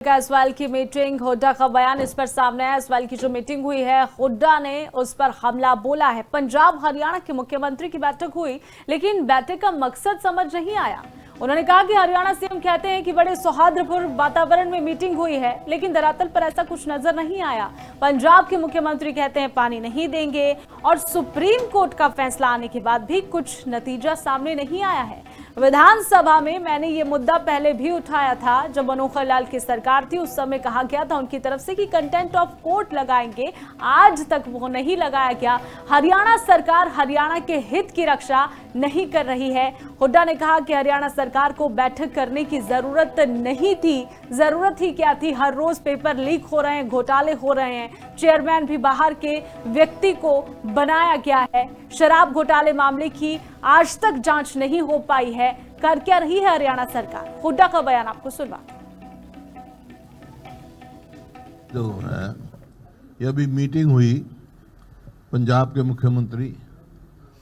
इस्माइल की मीटिंग, हुड्डा का बयान इस पर सामने आया। इस्माइल की जो मीटिंग हुई है, हुड्डा ने उस पर हमला बोला है। पंजाब हरियाणा के मुख्यमंत्री की बैठक हुई, लेकिन बैठक का मकसद समझ नहीं आया। उन्होंने कहा कि हरियाणा सीएम कहते हैं कि बड़े सौहार्दपूर्ण वातावरण में मीटिंग हुई है, लेकिन दरअसल पर ऐसा कुछ नजर नहीं आया। पंजाब के मुख्यमंत्री कहते हैं पानी नहीं देंगे, और सुप्रीम कोर्ट का फैसला आने के बाद भी कुछ नतीजा सामने नहीं आया है। विधानसभा में मैंने ये मुद्दा पहले भी उठाया था, जब मनोहर लाल की सरकार थी। उस समय कहा गया था उनकी तरफ से कि कंटेंट ऑफ कोर्ट लगाएंगे, आज तक वो नहीं लगाया गया। हरियाणा सरकार हरियाणा के हित की रक्षा नहीं कर रही है। हुड्डा ने कहा कि हरियाणा सरकार को बैठक करने की जरूरत नहीं थी। जरूरत ही क्या थी, हर रोज पेपर लीक हो रहे हैं, घोटाले हो रहे हैं, चेयरमैन भी बाहर के व्यक्ति को बनाया गया है। शराब घोटाले मामले की आज तक जांच नहीं हो पाई है। कर क्या रही है हरियाणा सरकार? हुड्डा का बयान आपको सुनवा। जो है ये अभी मीटिंग हुई पंजाब के मुख्यमंत्री,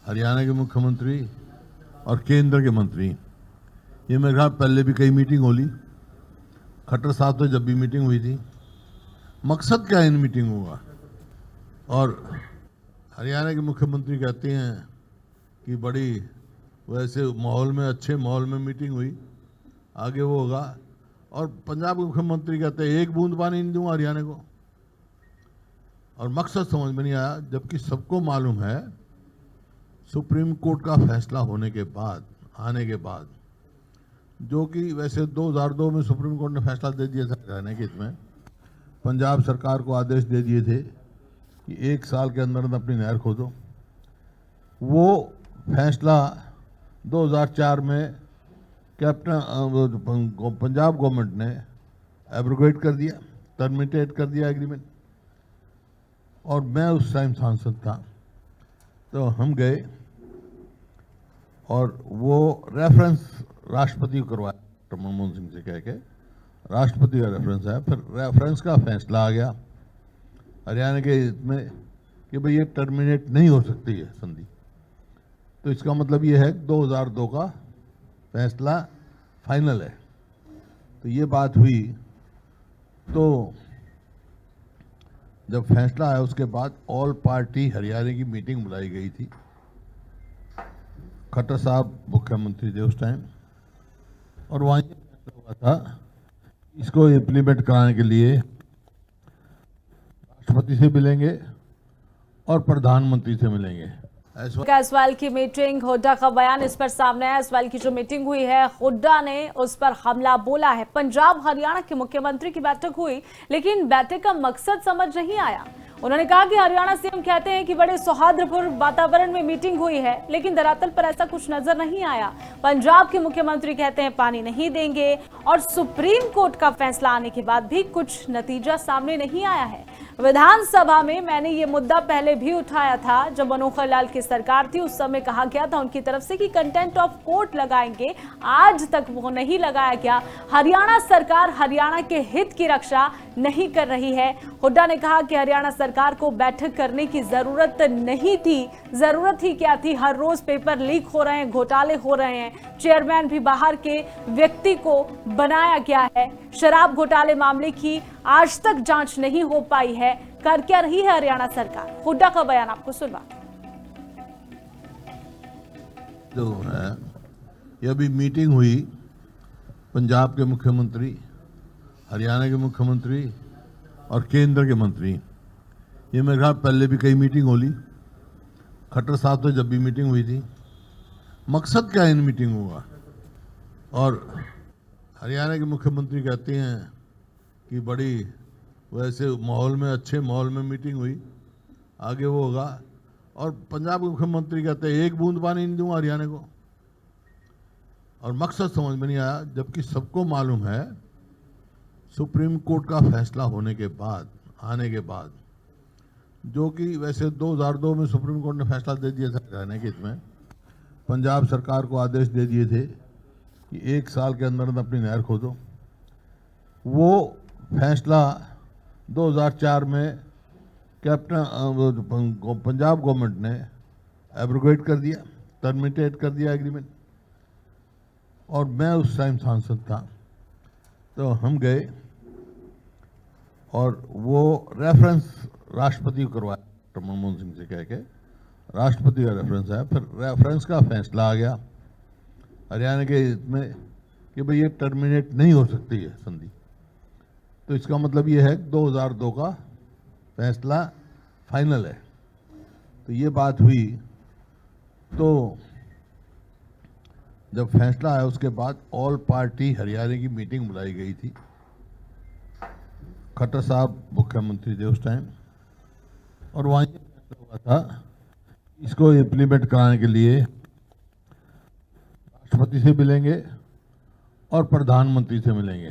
हरियाणा के मुख्यमंत्री और केंद्र के मंत्री। ये मेरे ख्याल पहले भी कई मीटिंग होली, खट्टर साहब तो जब भी मीटिंग हुई थी। मकसद क्या इन मीटिंग हुआ? और हरियाणा के मुख्यमंत्री कहते हैं कि बड़ी वैसे माहौल में, अच्छे माहौल में मीटिंग हुई, आगे वो होगा। और पंजाब के मुख्यमंत्री कहते हैं एक बूंद पानी नहीं दूंगा हरियाणा को। और मकसद समझ में नहीं आया, जबकि सबको मालूम है सुप्रीम कोर्ट का फैसला होने के बाद, आने के बाद, जो कि वैसे 2002 में सुप्रीम कोर्ट ने फैसला दे दिया था हरियाणा के हित में। पंजाब सरकार को आदेश दे दिए थे कि 1 साल के अंदर अपनी नहर खोदो। वो फैसला 2004 में कैप्टन पंजाब गवर्नमेंट ने एब्रोगेट कर दिया, टर्मिनेट कर दिया एग्रीमेंट। और मैं उस टाइम सांसद था, तो हम गए और वो रेफरेंस राष्ट्रपति को करवाया, डॉक्टर मनमोहन सिंह से कह के राष्ट्रपति का रेफरेंस आया। फिर रेफरेंस का फैसला आ गया हरियाणा के हित में कि भाई ये टर्मिनेट नहीं हो सकती है संधि। तो इसका मतलब ये है 2002 का फैसला फाइनल है। तो ये बात हुई। तो जब फैसला आया उसके बाद ऑल पार्टी हरियाणा की मीटिंग बुलाई गई थी। खट्टर साहब मुख्यमंत्री थे उस टाइम, और वहाँ ये फैसला हुआ था इसको इम्प्लीमेंट कराने के लिए राष्ट्रपति से मिलेंगे और प्रधानमंत्री से मिलेंगे। इस्माइल की मीटिंग, हुड्डा का बयान इस पर सामने आया। इस्माइल की जो मीटिंग हुई है, हुड्डा ने उस पर हमला बोला है। पंजाब हरियाणा के मुख्यमंत्री की बैठक हुई, लेकिन बैठक का मकसद समझ नहीं आया। उन्होंने कहा कि हरियाणा सीएम कहते हैं कि बड़े सौहार्दपूर्ण वातावरण में मीटिंग हुई है, लेकिन दरअसल पर ऐसा कुछ नजर नहीं आया। पंजाब के मुख्यमंत्री कहते हैं पानी नहीं देंगे, और सुप्रीम कोर्ट का फैसला आने के बाद भी कुछ नतीजा सामने नहीं आया है। विधानसभा में मैंने ये मुद्दा पहले भी उठाया था, जब मनोहर लाल की सरकार थी। उस समय कहा गया था उनकी तरफ से कि कंटेंट ऑफ कोर्ट लगाएंगे, आज तक वो नहीं लगाया गया। हरियाणा सरकार हरियाणा के हित की रक्षा नहीं कर रही है। हुड्डा ने कहा कि हरियाणा सरकार को बैठक करने की जरूरत नहीं थी। जरूरत ही क्या थी, हर रोज पेपर लीक हो रहे हैं, घोटाले हो रहे हैं, चेयरमैन भी बाहर के व्यक्ति को बनाया गया है। शराब घोटाले मामले की आज तक जांच नहीं हो पाई है। कर क्या रही है हरियाणा सरकार? हुड्डा का बयान आपको सुनवा। जो है ये अभी मीटिंग हुई पंजाब के मुख्यमंत्री, हरियाणा के मुख्यमंत्री और केंद्र के मंत्री। ये मेरे ख्याल पहले भी कई मीटिंग होली, खट्टर साहब तो जब भी मीटिंग हुई थी। मकसद क्या इन मीटिंग हुआ? और हरियाणा के मुख्यमंत्री कहते हैं कि बड़ी वैसे माहौल में, अच्छे माहौल में मीटिंग हुई, आगे वो होगा। और पंजाब के मुख्यमंत्री कहते हैं एक बूंद पानी नहीं दूंगा हरियाणा को। और मकसद समझ में नहीं आया, जबकि सबको मालूम है सुप्रीम कोर्ट का फैसला होने के बाद, आने के बाद, जो कि वैसे 2002 में सुप्रीम कोर्ट ने फैसला दे दिया था हरियाणा के हित में। पंजाब सरकार को आदेश दे दिए थे कि 1 साल के अंदर अपनी नहर खोदो। वो फैसला 2004 में कैप्टन पंजाब गवर्नमेंट ने एब्रोगेट कर दिया, टर्मिनेट कर दिया एग्रीमेंट। और मैं उस टाइम सांसद था, तो हम गए और वो रेफरेंस राष्ट्रपति को करवाया डॉक्टर मनमोहन सिंह से कह के, राष्ट्रपति का रेफरेंस आया, फिर रेफरेंस का फैसला आ गया हरियाणा के हित में कि भाई ये टर्मिनेट नहीं हो सकती है संधि। तो इसका मतलब ये है कि 2002 का फैसला फाइनल है। तो ये बात हुई, तो जब फैसला आया उसके बाद ऑल पार्टी हरियाणा की मीटिंग बुलाई गई थी। खट्टर साहब मुख्यमंत्री थे उस टाइम, और वहाँ ये फैसला हुआ था इसको इम्प्लीमेंट कराने के लिए राष्ट्रपति से मिलेंगे और प्रधानमंत्री से मिलेंगे।